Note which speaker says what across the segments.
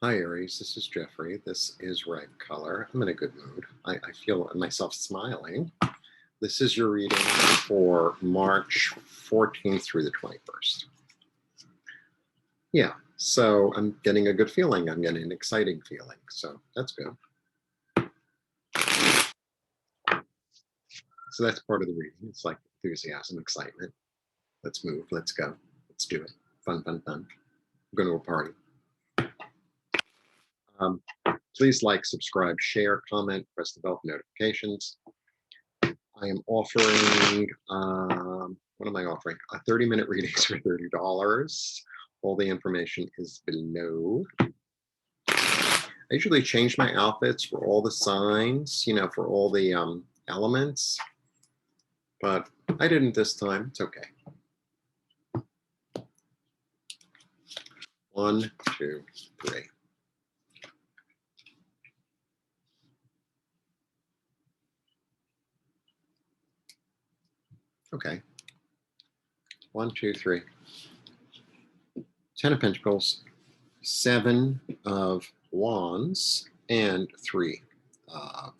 Speaker 1: Hi, Aries. This is Jeffrey. This is Red Color. I'm in a good mood. I feel myself smiling. This is your reading for March 14th through the 21st. Yeah, so I'm getting a good feeling. I'm getting an exciting feeling. So that's good. So that's part of the reading. It's like enthusiasm, excitement. Let's move. Let's go. Let's do it. Fun, fun, fun. I'm going to a party. Um, Please like, subscribe, share, comment, press the bell for notifications. I am offering, what am I offering? A 30-minute readings for $30. All the information is below. I usually change my outfits for all the signs, for all the elements, but I didn't this time. It's okay. 1, 2, 3. Okay. 1, 2, 3. 10 of Pentacles, 7 of Wands, and 3 of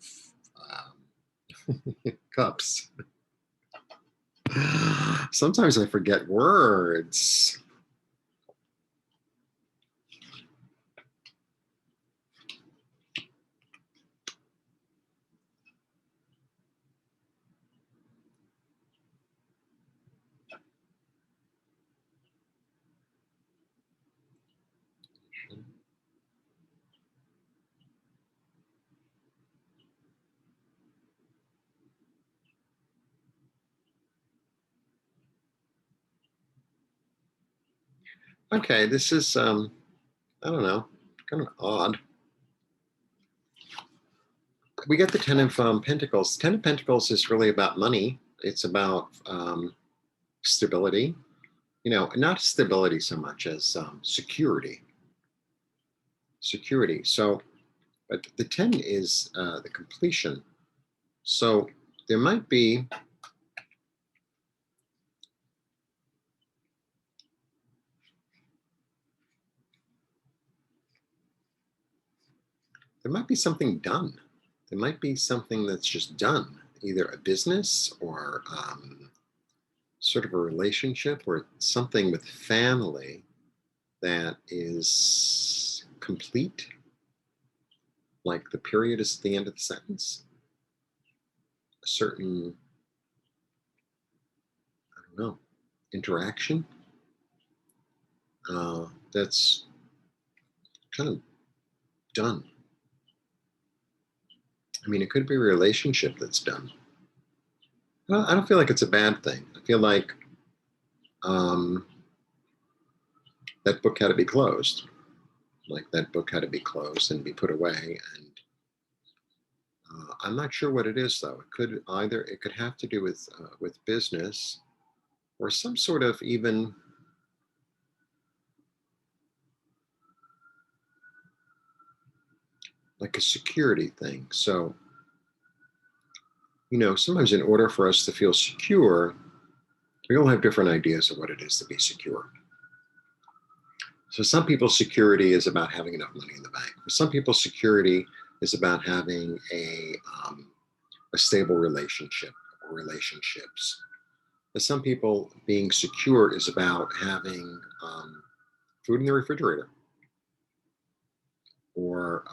Speaker 1: Cups. Sometimes I forget words. Okay, this is I don't know, kind of odd. We get the Ten of Pentacles. Ten of Pentacles is really about money. It's about stability. Not stability so much as security. Security. So, but the 10 is the completion. So there might be something done. There might be something that's just done, either a business or sort of a relationship or something with family that is complete, like the period is at the end of the sentence. A certain, I don't know, interaction that's kind of done. I mean, it could be a relationship that's done. I don't feel like it's a bad thing. I feel like um, that book had to be closed. Like that book had to be closed and be put away. And I'm not sure what it is, though. It could have to do with business or some sort of even like a security thing. So, sometimes in order for us to feel secure, we all have different ideas of what it is to be secure. So some people's security is about having enough money in the bank. For some people, security is about having a stable relationship or relationships. For some people, being secure is about having food in the refrigerator or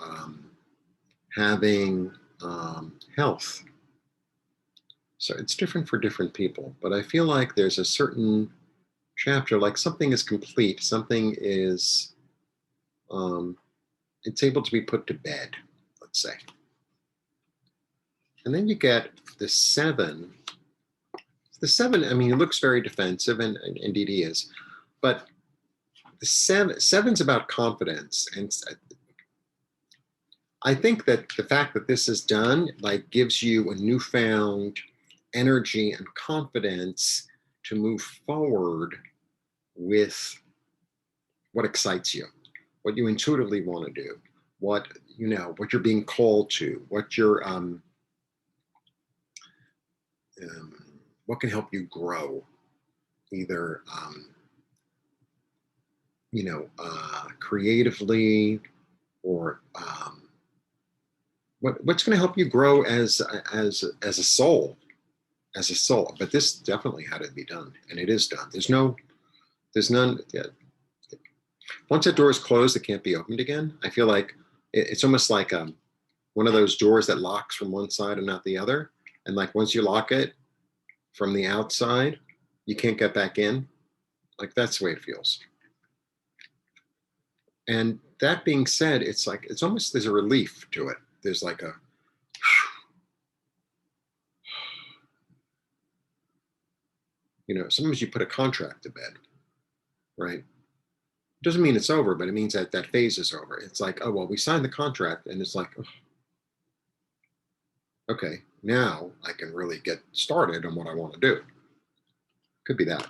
Speaker 1: having health. So it's different for different people. But I feel like there's a certain chapter, like something is complete, something is, it's able to be put to bed, let's say. And then you get the 7. The 7, I mean, he looks very defensive, and indeed he is. But the seven's about confidence. And I think that the fact that this is done, like, gives you a newfound energy and confidence to move forward with what excites you, what you intuitively want to do, what you're being called to, what can help you grow, either creatively, or what's going to help you grow a soul, as a soul. But this definitely had to be done, and it is done. There's none. Yeah. Once that door is closed, it can't be opened again. I feel like it's almost like one of those doors that locks from one side and not the other. And like once you lock it from the outside, you can't get back in. Like that's the way it feels. And that being said, it's like it's almost there's a relief to it. There's like a sometimes you put a contract to bed, right? Doesn't mean it's over, but it means that that phase is over. It's like, oh well, we signed the contract, and it's like, oh, okay, now I can really get started on what I want to do. Could be that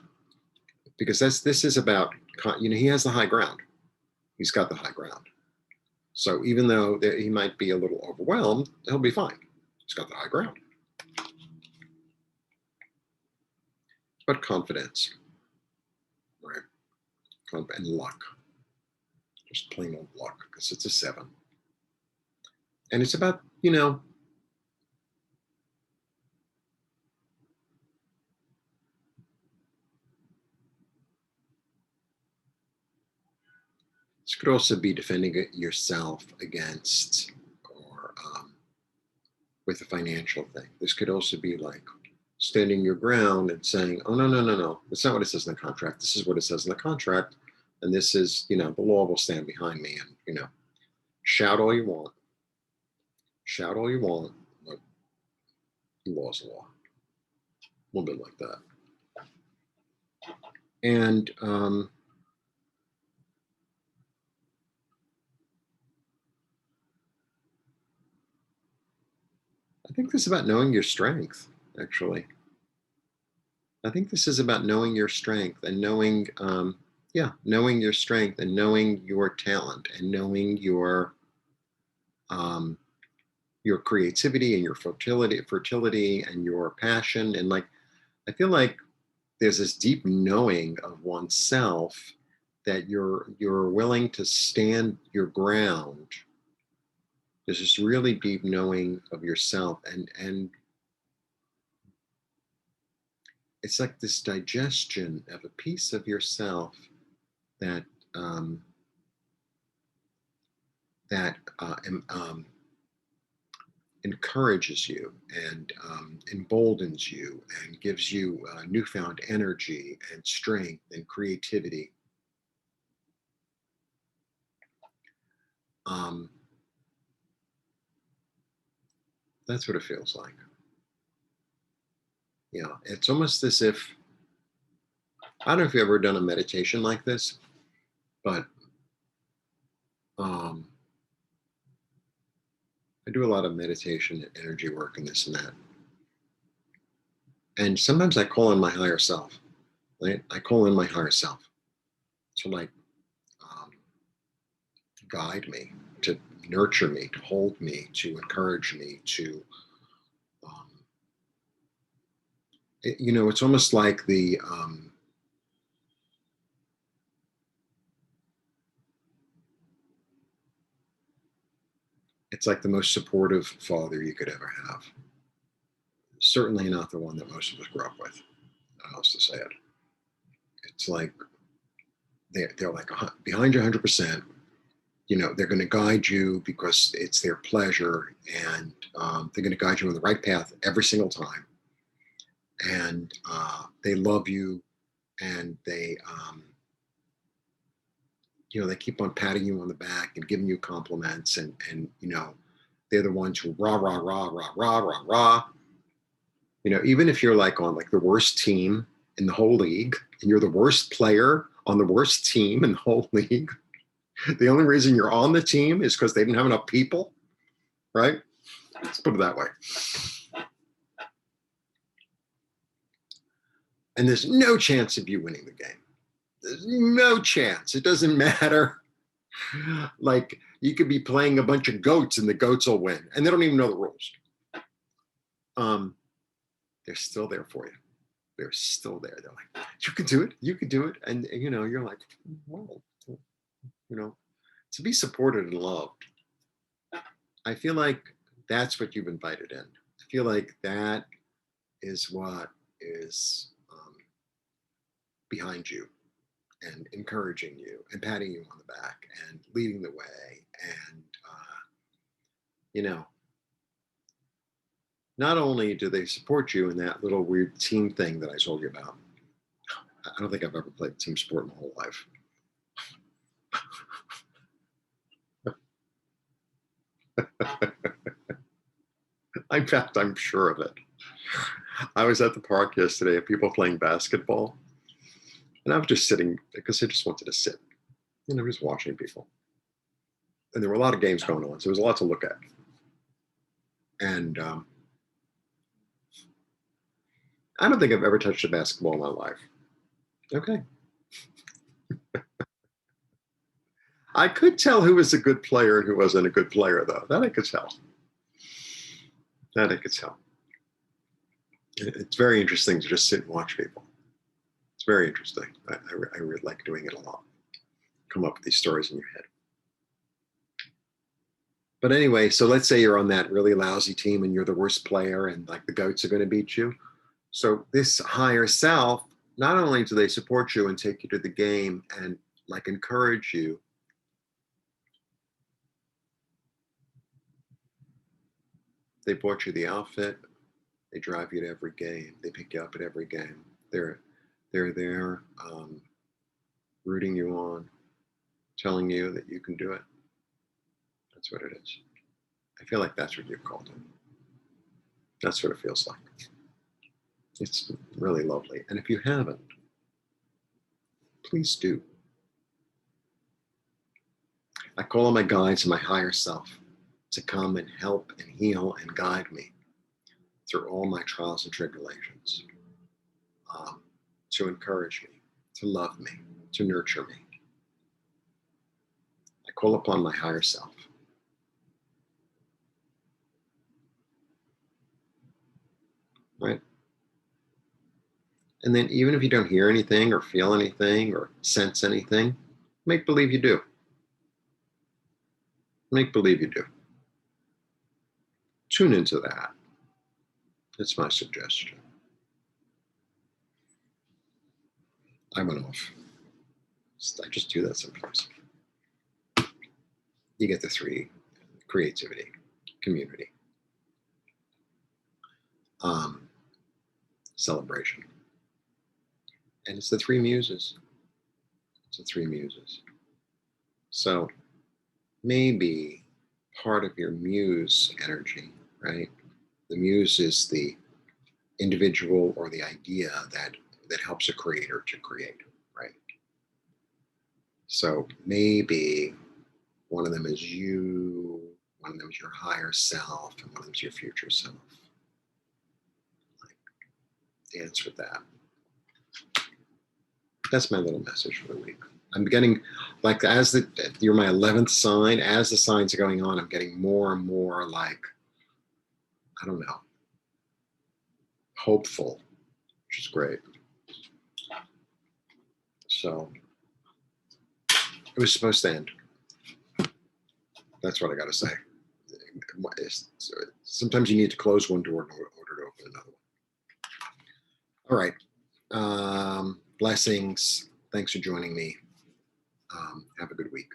Speaker 1: because this is about he has the high ground. He's got the high ground. So even though he might be a little overwhelmed, he'll be fine. He's got the high ground. But confidence, right? And luck, just plain old luck, because it's a 7. And it's about, this could also be defending yourself against or with a financial thing. This could also be like standing your ground and saying, oh, no, no, no, no. That's not what it says in the contract. This is what it says in the contract. And this is, the law will stand behind me. And, shout all you want. Shout all you want. But the law's the law. A little bit like that. And I think this is about knowing your strength, actually. I think this is about knowing your strength and knowing your strength and knowing your talent and knowing um, your creativity and your fertility and your passion. And like, I feel like there's this deep knowing of oneself that you're willing to stand your ground. There's this really deep knowing of yourself, and it's like this digestion of a piece of yourself that um, that encourages you and emboldens you and gives you newfound energy and strength and creativity. Um, that's what it feels like. It's almost as if I don't know if you've ever done a meditation like this, but um, I do a lot of meditation and energy work and this and that. And sometimes I call in my higher self. Right? I call in my higher self to like um, guide me, to nurture me, to hold me, to encourage me, to um, it's almost like it's like the most supportive father you could ever have. Certainly not the one that most of us grew up with. How else to say it? It's like they're like behind you 100%. They're going to guide you because it's their pleasure, and they're going to guide you on the right path every single time. And they love you, and they keep on patting you on the back and giving you compliments, and they're the ones who rah rah rah rah rah rah rah. Even if you're like on like the worst team in the whole league, and you're the worst player on the worst team in the whole league, the only reason you're on the team is because they didn't have enough people, right? Let's put it that way. And there's no chance of you winning the game. There's no chance. It doesn't matter. Like you could be playing a bunch of goats and the goats will win, and they don't even know the rules. They're still there for you. They're still there. They're like, you can do it. You can do it. And you're like, well, to be supported and loved. I feel like that's what you've invited in. I feel like that is what is behind you and encouraging you and patting you on the back and leading the way. And, you know, not only do they support you in that little weird team thing that I told you about, I don't think I've ever played team sport in my whole life. In fact, I'm sure of it. I was at the park yesterday and people playing basketball, and I was just sitting because I just wanted to sit, just watching people. And there were a lot of games going on, so there was a lot to look at. And I don't think I've ever touched a basketball in my life. Okay. I could tell who was a good player and who wasn't a good player, though. That I could tell. That I could tell. It's very interesting to just sit and watch people. It's very interesting. I really like doing it a lot. Come up with these stories in your head. But anyway, so let's say you're on that really lousy team and you're the worst player and like the goats are going to beat you. So this higher self, not only do they support you and take you to the game and like encourage you, they bought you the outfit, they drive you to every game, they pick you up at every game. They're there rooting you on, telling you that you can do it. That's what it is. I feel like that's what you've called it. That's what it feels like. It's really lovely. And if you haven't, please do. I call on my guides and my higher self to come and help and heal and guide me through all my trials and tribulations, to encourage me, to love me, to nurture me. I call upon my higher self. Right? And then even if you don't hear anything or feel anything or sense anything, make believe you do. Make believe you do. Tune into that. It's my suggestion. I went off. I just do that sometimes. You get the three: creativity, community, celebration. And it's the three muses. It's the three muses. So maybe part of your muse energy, right? The muse is the individual or the idea that helps a creator to create, right? So maybe one of them is you, one of them is your higher self, and one of them is your future self. Like, dance with that. That's my little message for the week. I'm getting, like, you're my 11th sign, as the signs are going on, I'm getting more and more like, I don't know, hopeful, which is great. So it was supposed to end. That's what I got to say. Sometimes you need to close one door in order to open another one. All right. Blessings. Thanks for joining me. Have a good week.